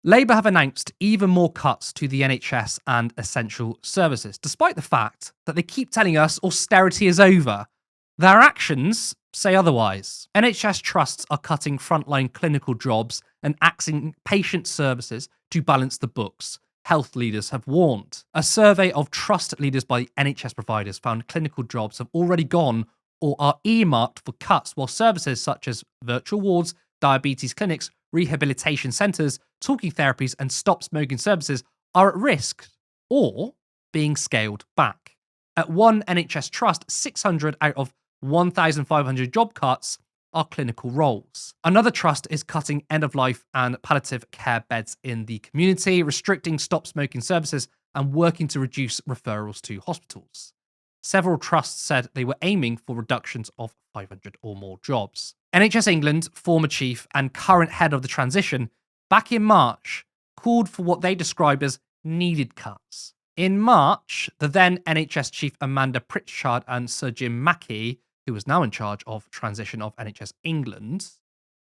Labour have announced even more cuts to the NHS and essential services, despite the fact that they keep telling us austerity is over. Their actions say otherwise. NHS trusts are cutting frontline clinical jobs and axing patient services to balance the books, health leaders have warned. A survey of trust leaders by NHS providers found clinical jobs have already gone or are earmarked for cuts, while services such as virtual wards, diabetes clinics, rehabilitation centres, talking therapies, and stop smoking services are at risk or being scaled back. At one NHS trust, 600 out of 1,500 job cuts are clinical roles. Another trust is cutting end-of-life and palliative care beds in the community, restricting stop smoking services, and working to reduce referrals to hospitals. Several trusts said they were aiming for reductions of 500 or more jobs. NHS England, former chief and current head of the transition, back in March, called for what they described as needed cuts. In March, the then NHS chief Amanda Pritchard and Sir Jim Mackey, who was now in charge of transition of NHS England,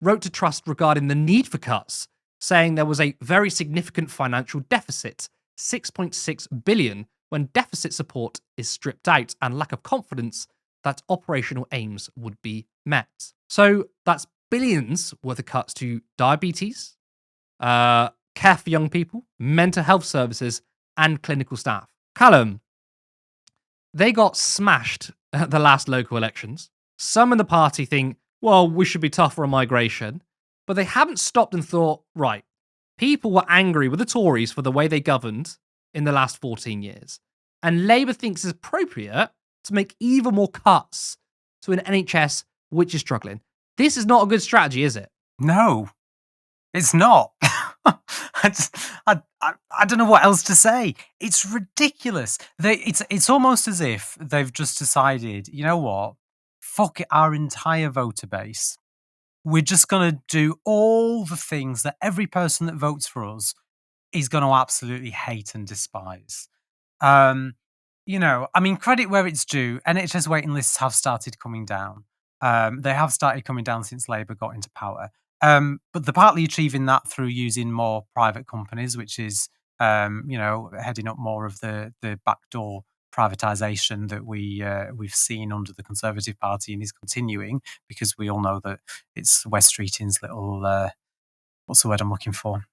wrote to Trust regarding the need for cuts, saying there was a very significant financial deficit, 6.6 billion, when deficit support is stripped out and lack of confidence that operational aims would be met. So that's billions worth of cuts to diabetes, care for young people, mental health services, and clinical staff. Callum, they got smashed at the last local elections. Some in the party think, well, we should be tougher on migration, but they haven't stopped and thought, right, people were angry with the Tories for the way they governed in the last 14 years. And Labour thinks it's appropriate to make even more cuts to an NHS which is struggling. This is not a good strategy, is it? No, it's not. I don't know what else to say. It's ridiculous. It's almost as if they've just decided, you know what? Fuck it, our entire voter base. We're just going to do all the things that every person that votes for us is going to absolutely hate and despise. Credit where it's due. NHS waiting lists have started coming down. They have started coming down since Labour got into power. But they're partly achieving that through using more private companies, which is, heading up more of the backdoor privatisation that we've seen under the Conservative Party and is continuing, because we all know that it's West Streeting's little, what's the word I'm looking for?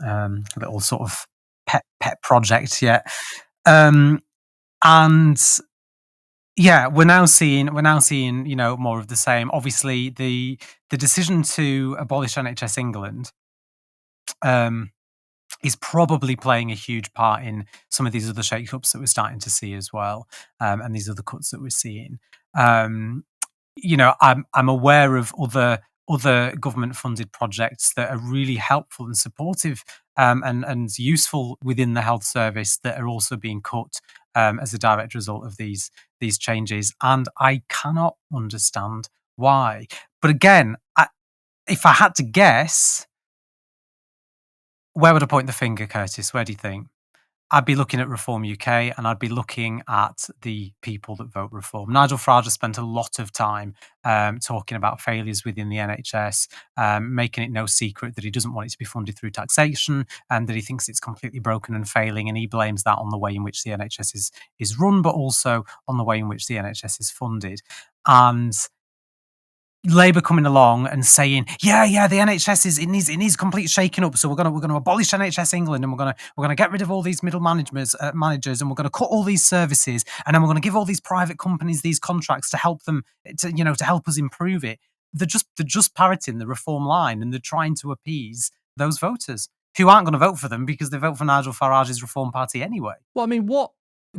Little sort of pet project, yeah. We're now seeing, more of the same. Obviously, the decision to abolish NHS England is probably playing a huge part in some of these other shake-ups that we're starting to see as well, and these other cuts that we're seeing. I'm aware of other government-funded projects that are really helpful and supportive and useful within the health service that are also being cut as a direct result of these changes, and I cannot understand why. But again, if I had to guess, where would I point the finger, Curtis? Where do you think? I'd be looking at Reform UK, and I'd be looking at the people that vote Reform. Nigel Farage has spent a lot of time talking about failures within the NHS, making it no secret that he doesn't want it to be funded through taxation, and that he thinks it's completely broken and failing, and he blames that on the way in which the NHS is run, but also on the way in which the NHS is funded. And Labour coming along and saying, the NHS it needs complete shaking up. So we're going to abolish NHS England, and we're going to get rid of all these middle managers, and we're going to cut all these services, and then we're going to give all these private companies these contracts to help them to help us improve it. They're just parroting the Reform line, and they're trying to appease those voters who aren't going to vote for them because they vote for Nigel Farage's Reform Party anyway. Well, I mean, what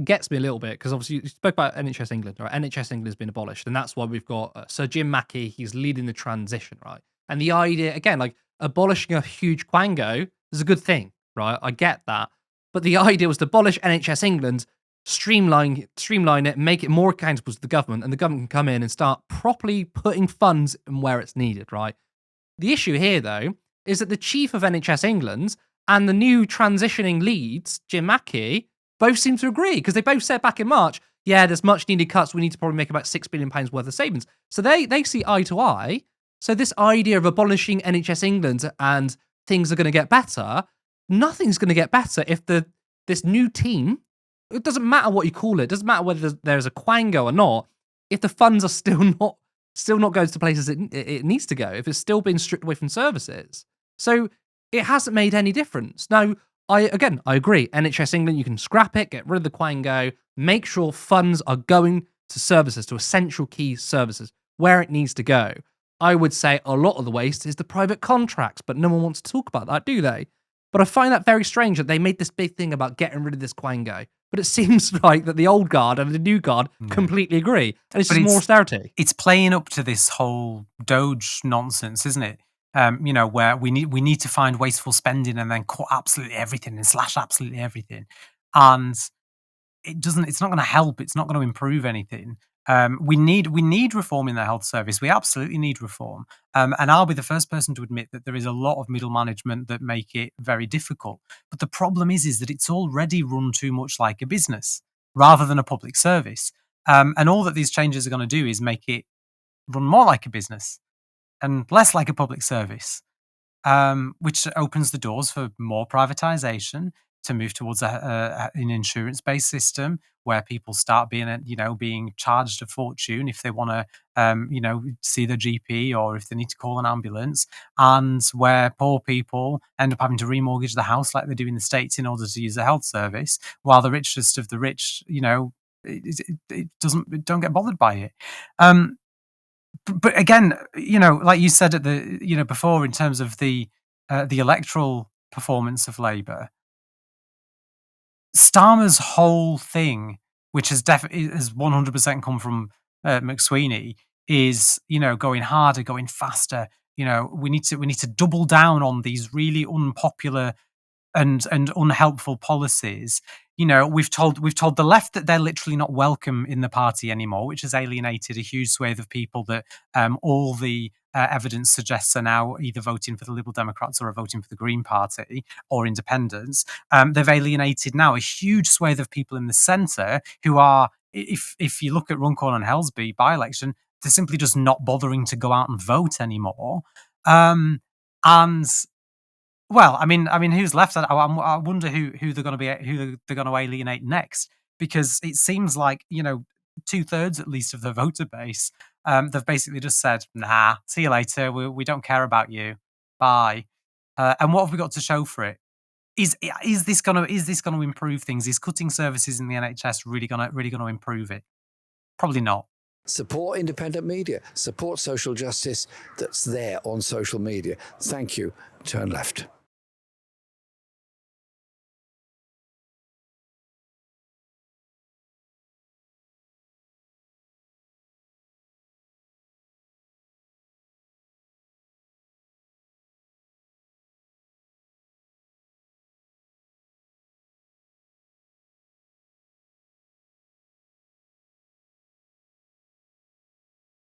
gets me a little bit, because obviously you spoke about NHS England, right? NHS England has been abolished, and that's why we've got Sir Jim Mackey. He's leading the transition, right? And the idea, again, like abolishing a huge quango is a good thing, right? I get that, but the idea was to abolish NHS England, streamline it, make it more accountable to the government, and the government can come in and start properly putting funds in where it's needed, right? The issue here, though, is that the chief of NHS England and the new transitioning leads, Jim Mackey, both seem to agree, because they both said back in March, there's much needed cuts. We need to probably make about £6 billion worth of savings. So they see eye to eye. So this idea of abolishing NHS England and things are going to get better. Nothing's going to get better if this new team, it doesn't matter what you call it, doesn't matter whether there's a quango or not, if the funds are still not going to places it needs to go, if it's still being stripped away from services. So it hasn't made any difference. Now, I agree. NHS England, you can scrap it, get rid of the quango, make sure funds are going to services, to essential key services, where it needs to go. I would say a lot of the waste is the private contracts, but no one wants to talk about that, do they? But I find that very strange that they made this big thing about getting rid of this quango. But it seems like that the old guard and the new guard completely agree. And it's just more austerity. It's playing up to this whole Doge nonsense, isn't it? Where we need to find wasteful spending and then cut absolutely everything and slash absolutely everything. And it's not going to help. It's not going to improve anything. We need reform in the health service. We absolutely need reform. And I'll be the first person to admit that there is a lot of middle management that make it very difficult. But the problem is that it's already run too much like a business rather than a public service. And all that these changes are going to do is make it run more like a business and less like a public service, which opens the doors for more privatization, to move towards an insurance-based system where people start being charged a fortune if they want to, see their GP or if they need to call an ambulance, and where poor people end up having to remortgage the house like they do in the States in order to use the health service, while the richest of the rich, it don't get bothered by it. But again, like you said at the before, in terms of the electoral performance of Labour, Starmer's whole thing, which has 100% come from McSweeney, is going harder, going faster. We need to double down on these really unpopular and unhelpful policies. We've told the left that they're literally not welcome in the party anymore, which has alienated a huge swathe of people that all the evidence suggests are now either voting for the Liberal Democrats or are voting for the Green Party or independents. They've alienated now a huge swathe of people in the centre who are, if you look at Runcorn and Helsby by-election, they're simply just not bothering to go out and vote anymore. And well, I mean, who's left? I wonder who they're going to alienate next, because it seems like 2/3 at least of the voter base, they've basically just said, "Nah, see you later. We don't care about you. Bye." And what have we got to show for it? Is this going to improve things? Is cutting services in the NHS really going to improve it? Probably not. Support independent media. Support social justice that's there on social media. Thank you. Turn left.